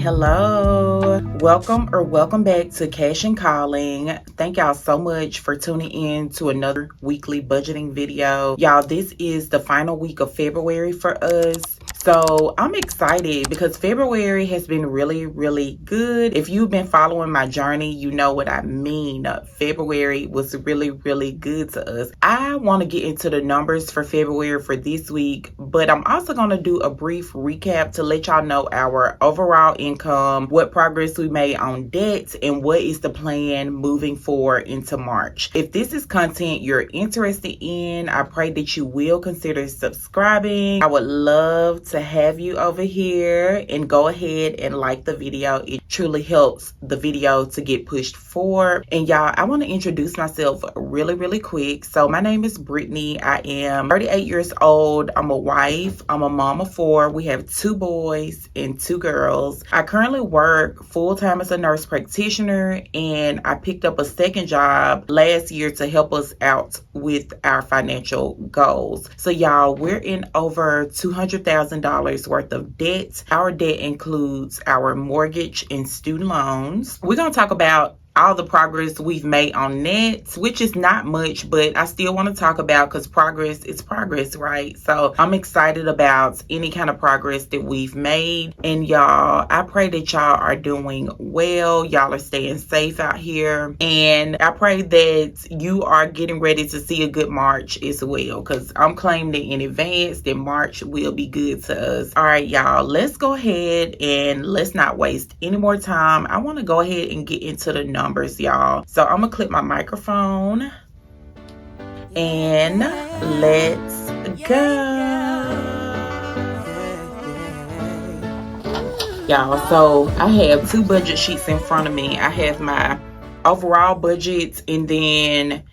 Hello, welcome back to Cash and Calling. Thank y'all so much for tuning in to another weekly budgeting video. Y'all, this is the final week of February for us. So I'm excited because February has been really good. If you've been following my journey, you know what I mean. February was really good to us. I want to get into the numbers for February for this week, but I'm also going to do a brief recap to let y'all know our overall income, what progress we made on debt, and what is the plan moving forward into March. If this is content you're interested in, I pray that you will consider subscribing. I would love to have you over here, and go ahead and like the video. It truly helps the video to get pushed forward. And y'all, I want to introduce myself really quick. So my name is Brittany. I am 38 years old. I'm a wife. I'm a mom of 4. We have 2 boys and 2 girls. I currently work full-time as a nurse practitioner, and I picked up a second job last year to help us out with our financial goals. So y'all, we're in over $200,000 worth of debt. Our debt includes our mortgage and student loans. We're going to talk about all the progress we've made on net, which is not much, but I still want to talk about because progress is progress, right? So I'm excited about any kind of progress that we've made. And y'all, I pray that y'all are doing well. Y'all are staying safe out here. And I pray that you are getting ready to see a good March as well, because I'm claiming it in advance that March will be good to us. All right, y'all, let's go ahead and let's not waste any more time. I want to go ahead and get into the numbers, y'all. So I'm gonna clip my microphone and let's go. Y'all, so I have 2 budget sheets in front of me. I have my overall budget and then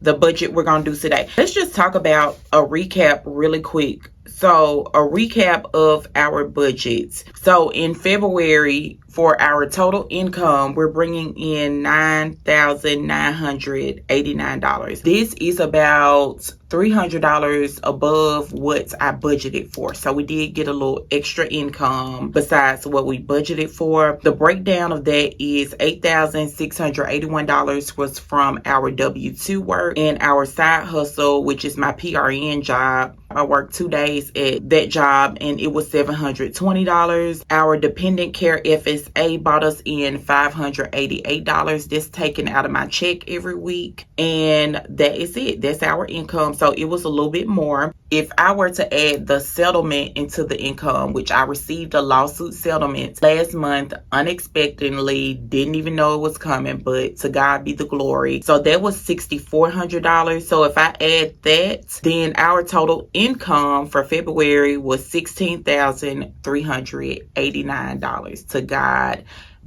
the budget we're gonna do today. Let's just talk about a recap really quick. So a recap of our budgets. So in February, for our total income, we're bringing in $9,989. This is about $300 above what I budgeted for. So we did get a little extra income besides what we budgeted for. The breakdown of that is $8,681 was from our W-2 work, and our side hustle, which is my PRN job. I worked 2 days at that job and it was $720. Our dependent care FSA bought us in $588. That's taken out of my check every week. And that is it. That's our income. So it was a little bit more. If I were to add the settlement into the income, which I received a lawsuit settlement last month unexpectedly, didn't even know it was coming, but to God be the glory. So that was $6,400. So if I add that, then our total income for February was $16,389. To God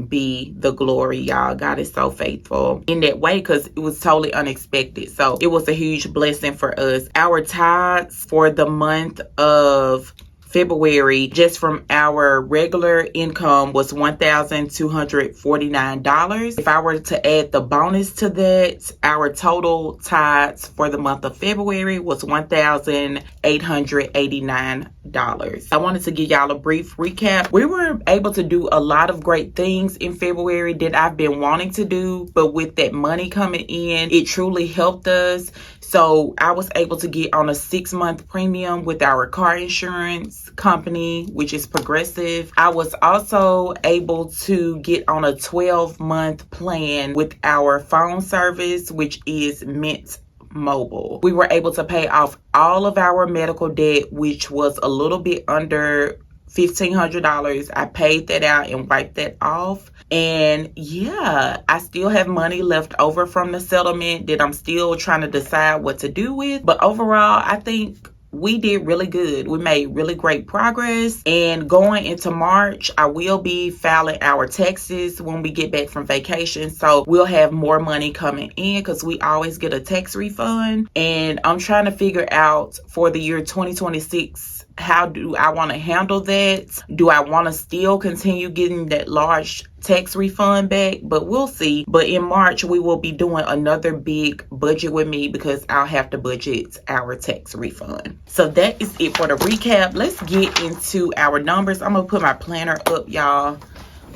be the glory, y'all. God is so faithful in that way because it was totally unexpected. So it was a huge blessing for us. Our tithes for the month of February, just from our regular income, was $1,249. If I were to add the bonus to that, our total tithes for the month of February was $1,889. I wanted to give y'all a brief recap. We were able to do a lot of great things in February that I've been wanting to do, but with that money coming in, it truly helped us. So I was able to get on a 6-month premium with our car insurance company, which is Progressive. I was also able to get on a 12-month plan with our phone service, which is Mint Mobile. We were able to pay off all of our medical debt, which was a little bit under $1,500. I paid that out and wiped that off. And yeah, I still have money left over from the settlement that I'm still trying to decide what to do with. But overall, I think we did really good. We made really great progress. And going into March, I will be filing our taxes when we get back from vacation. So we'll have more money coming in because we always get a tax refund. And I'm trying to figure out for the year 2026, how do I want to handle that? Do I want to still continue getting that large tax refund back? But we'll see. But in March, we will be doing another big budget with me because I'll have to budget our tax refund. So that is it for the recap. Let's get into our numbers. I'm going to put my planner up, y'all.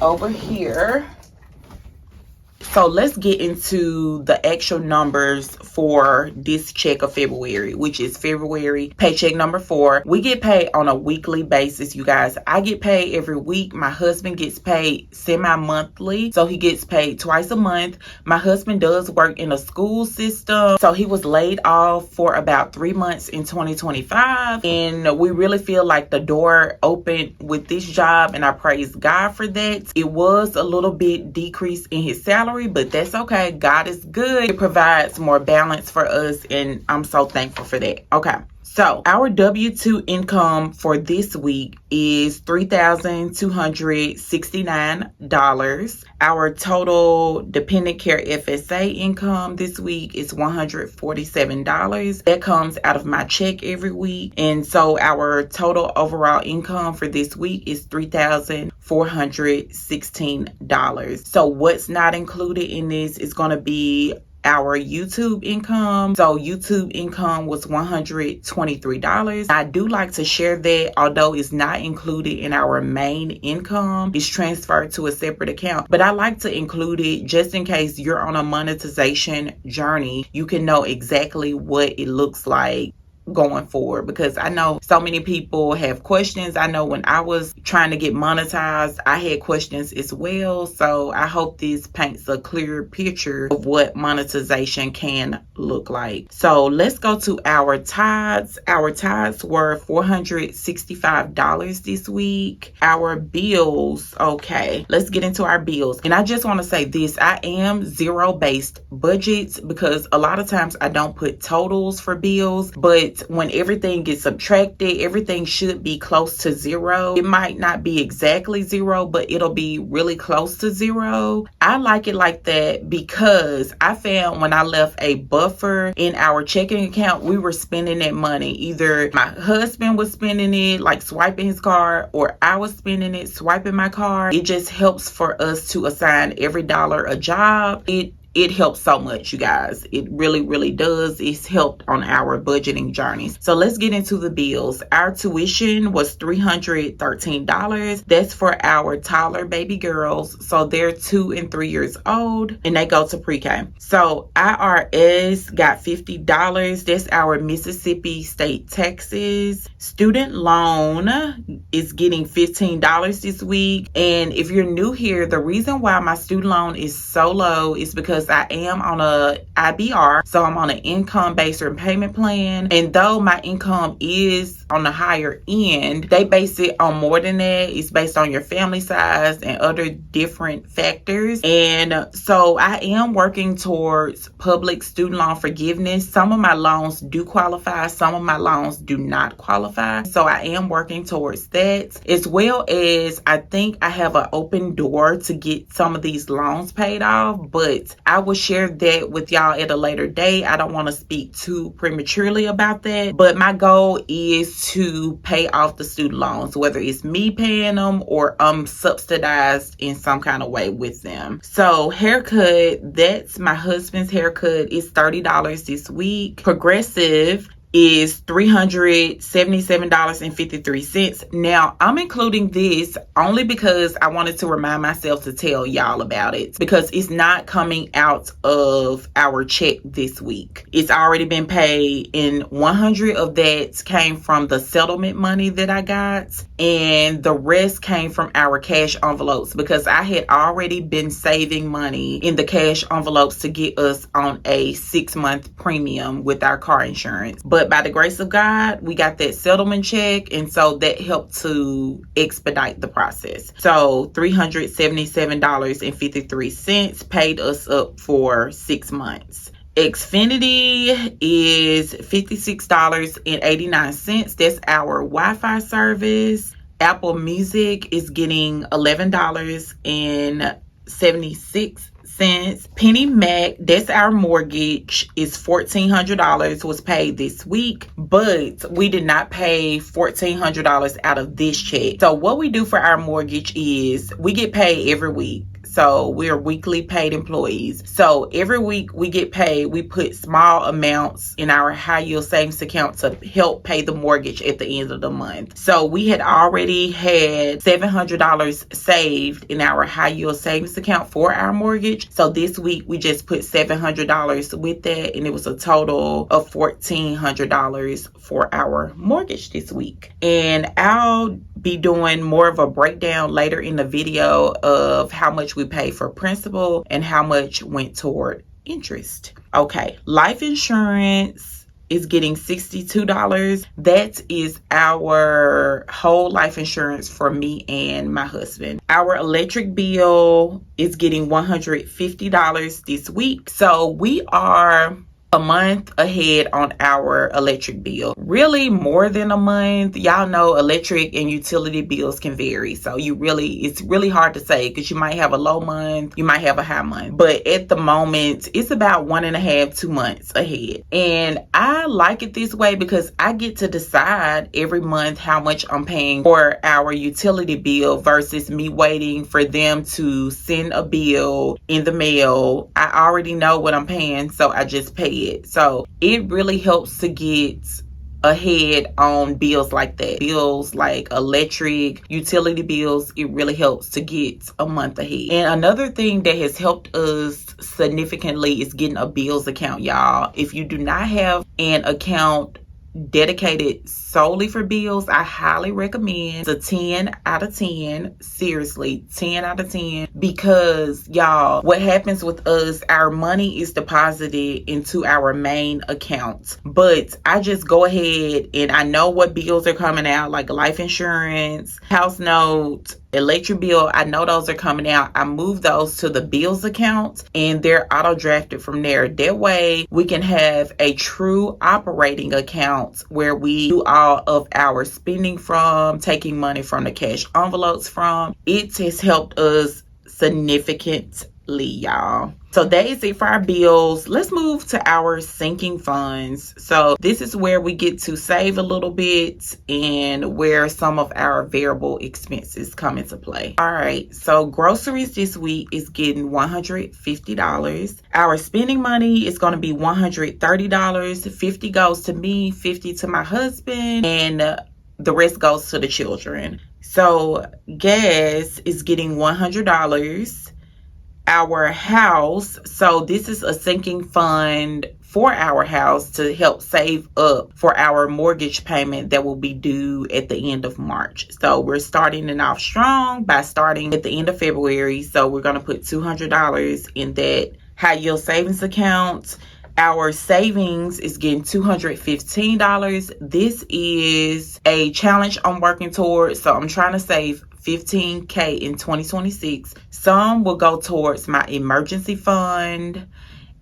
over here. So let's get into the actual numbers for this check of February, which is February paycheck number 4. We get paid on a weekly basis, you guys. I get paid every week. My husband gets paid semi-monthly, so he gets paid twice a month. My husband does work in a school system, so he was laid off for about 3 months in 2025, and we really feel like the door opened with this job, and I praise God for that. It was a little bit decreased in his salary, but that's okay. God is good. It provides more balance for us, and I'm so thankful for that. Okay. So our W-2 income for this week is $3,269. Our total dependent care FSA income this week is $147. That comes out of my check every week. And so our total overall income for this week is $3,416. So what's not included in this is going to be our YouTube income. So YouTube income was $123. I do like to share that, although it's not included in our main income. It's transferred to a separate account, but I like to include it just in case you're on a monetization journey. You can know exactly what it looks like going forward, because I know so many people have questions. I know when I was trying to get monetized, I had questions as well. So I hope this paints a clear picture of what monetization can look like. So let's go to our tithes. Our tithes were $465 this week. Our bills, okay, let's get into our bills. And I just want to say this, I am zero-based budgets, because a lot of times I don't put totals for bills, but when everything gets subtracted, everything should be close to zero. It might not be exactly zero, but it'll be really close to zero. I like it like that because I found when I left a buffer in our checking account, we were spending that money. Either my husband was spending it, like swiping his card, or I was spending it, swiping my card. It just helps for us to assign every dollar a job. It helps so much, you guys. It really, really does. It's helped on our budgeting journeys. So let's get into the bills. Our tuition was $313. That's for our toddler baby girls. So they're 2 and 3 years old, and they go to pre-K. So IRS got $50. That's our Mississippi state taxes. Student loan is getting $15 this week. And if you're new here, the reason why my student loan is so low is because I am on a IBR, so I'm on an income-based repayment plan. And though my income is on the higher end, they base it on more than that. It's based on your family size and other different factors. And so I am working towards public student loan forgiveness. Some of my loans do qualify, some of my loans do not qualify. So I am working towards that, as well as I think I have an open door to get some of these loans paid off, but I will share that with y'all at a later date. I don't want to speak too prematurely about that, but my goal is to pay off the student loans, whether it's me paying them or I'm subsidized in some kind of way with them. So haircut, that's my husband's haircut, is $30 this week. Progressive is $377.53. Now, I'm including this only because I wanted to remind myself to tell y'all about it, because it's not coming out of our check this week. It's already been paid, and 100 of that came from the settlement money that I got, and the rest came from our cash envelopes, because I had already been saving money in the cash envelopes to get us on a 6-month premium with our car insurance. But by the grace of God, we got that settlement check, and so that helped to expedite the process. So $377.53 paid us up for 6 months. Xfinity is $56.89. That's our Wi-Fi service. Apple Music is getting $11.76. Penny Mac, that's our mortgage, is $1,400, was paid this week, but we did not pay $1,400 out of this check. So what we do for our mortgage is we get paid every week. So we're weekly paid employees. So every week we get paid, we put small amounts in our high yield savings account to help pay the mortgage at the end of the month. So we had already had $700 saved in our high yield savings account for our mortgage. So this week we just put $700 with that, and it was a total of $1,400 for our mortgage this week. And I'll be doing more of a breakdown later in the video of how much we pay for principal and how much went toward interest. Okay, life insurance is getting $62. That is our whole life insurance for me and my husband. Our electric bill is getting $150 this week. So we are a month ahead on our electric bill. Really more than a month. Y'all know electric and utility bills can vary. So it's really hard to say, because you might have a low month, you might have a high month. But at the moment, it's about 1.5, 2 months ahead. And I like it this way because I get to decide every month how much I'm paying for our utility bill versus me waiting for them to send a bill in the mail. I already know what I'm paying, so I just pay it. So it really helps to get ahead on bills like that. Bills like electric, utility bills, it really helps to get a month ahead. And another thing that has helped us significantly is getting a bills account, y'all. If you do not have an account dedicated solely for bills, I highly recommend. It's a 10 out of 10. Seriously, 10 out of 10. Because y'all, what happens with us, our money is deposited into our main account. But I just go ahead and I know what bills are coming out, like life insurance, house note, electric bill. I know those are coming out. I move those to the bills account and they're auto drafted from there. That way we can have a true operating account where we do all of our spending from, taking money from the cash envelopes from. It has helped us significantly, y'all. So that is it for our bills. Let's move to our sinking funds. So this is where we get to save a little bit and where some of our variable expenses come into play. All right, so groceries this week is getting $150. Our spending money is going to be $130. $50 goes to me, $50 to my husband, and the rest goes to the children. So gas is getting $100. Our house, so this is a sinking fund for our house to help save up for our mortgage payment that will be due at the end of March. So we're starting it off strong by starting at the end of February. So we're going to put $200 in that high yield savings account. Our savings is getting $215. This is a challenge I'm working towards. So I'm trying to save $15,000 in 2026. Some will go towards my emergency fund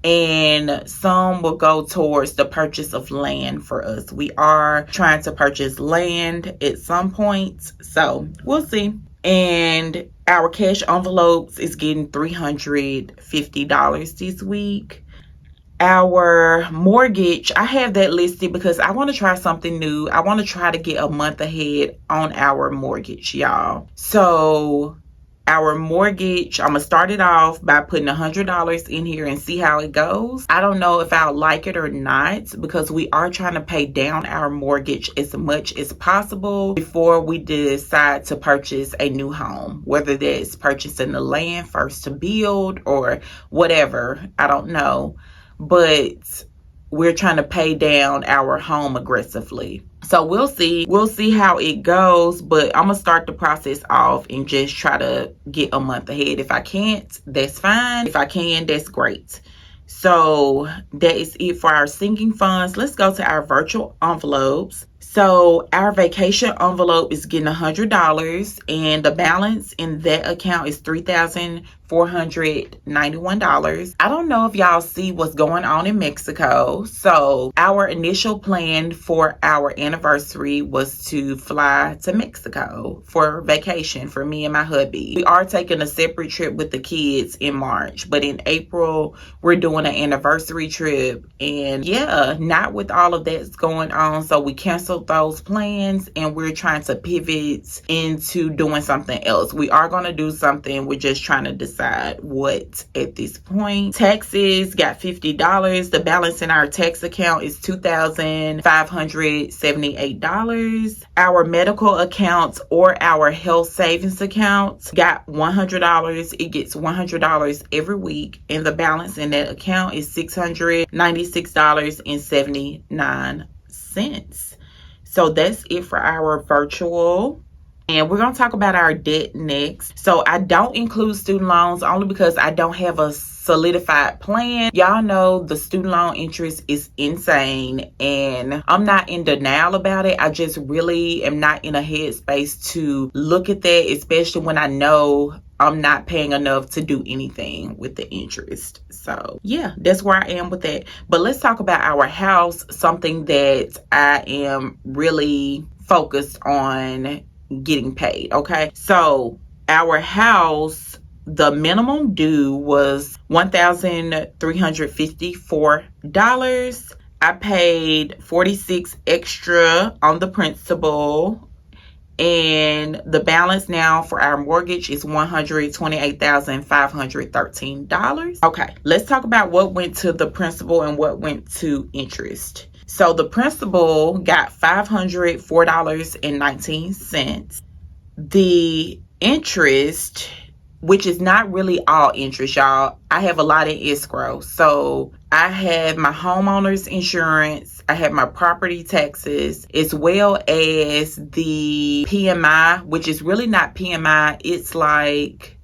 and some will go towards the purchase of land for us. We are trying to purchase land at some point, so we'll see. And our cash envelopes is getting $350 this week. Our mortgage, I have that listed because I want to try something new. I want to try to get a month ahead on our mortgage, y'all. So our mortgage, I'm going to start it off by putting $100 in here and see how it goes. I don't know if I'll like it or not because we are trying to pay down our mortgage as much as possible before we decide to purchase a new home. Whether that's purchasing the land first to build or whatever, I don't know. But we're trying to pay down our home aggressively. So we'll see how it goes, but I'm gonna start the process off and just try to get a month ahead. If I can't, that's fine. If I can, that's great. So that is it for our sinking funds. Let's go to our virtual envelopes. So our vacation envelope is getting $100 and the balance in that account is $3,491. I don't know if y'all see what's going on in Mexico. So our initial plan for our anniversary was to fly to Mexico for vacation for me and my hubby. We are taking a separate trip with the kids in March, but in April we're doing an anniversary trip. And yeah, not with all of that's going on, so we canceled those plans and we're trying to pivot into doing something else. We are going to do something, we're just trying to decide decide what at this point. Taxes, got $50. The balance in our tax account is $2,578. Our medical accounts or our health savings accounts got $100. It gets $100 every week, and the balance in that account is $696.79. So that's it for our virtual. And we're going to talk about our debt next. So I don't include student loans only because I don't have a solidified plan. Y'all know the student loan interest is insane, and I'm not in denial about it. I just really am not in a headspace to look at that, especially when I know I'm not paying enough to do anything with the interest. So yeah, that's where I am with that. But let's talk about our house, something that I am really focused on getting paid. Okay, so our house, the minimum due was $1,354. I paid $46 extra on the principal, and the balance now for our mortgage is $128,513. Okay, let's talk about what went to the principal and what went to interest. So the principal got $504.19. The interest, which is not really all interest, y'all. I have a lot in escrow. So I have my homeowner's insurance, I have my property taxes, as well as the PMI, which is really not PMI. It's like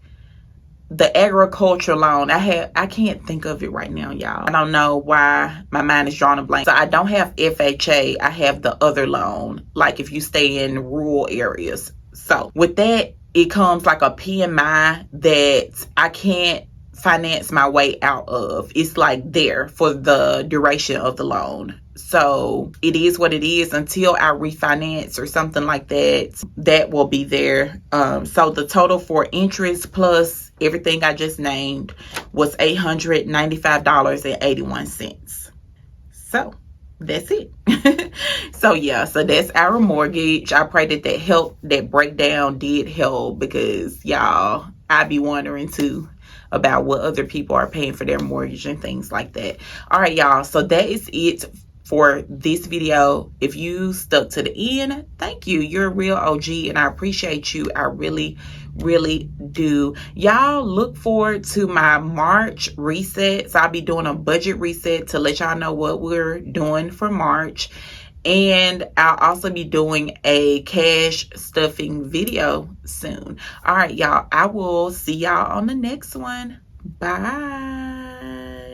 the agriculture loan. I can't think of it right now, y'all. I don't know why my mind is drawing a blank. So I don't have FHA. I have the other loan, like if you stay in rural areas. So with that, it comes like a PMI that I can't finance my way out of. It's like there for the duration of the loan. So it is what it is until I refinance or something like that. That will be there. So the total for interest plus everything I just named was $895.81. So that's it. So yeah, so that's our mortgage. I pray that breakdown did help, because y'all, I be wondering too about what other people are paying for their mortgage and things like that. All right, y'all, so that is it for this video. If you stuck to the end, thank you. You're a real OG, and I appreciate you. I really do. Y'all look forward to my March resets. I'll be doing a budget reset to let y'all know what we're doing for March, and I'll also be doing a cash stuffing video soon. All right, y'all, I will see y'all on the next one. Bye.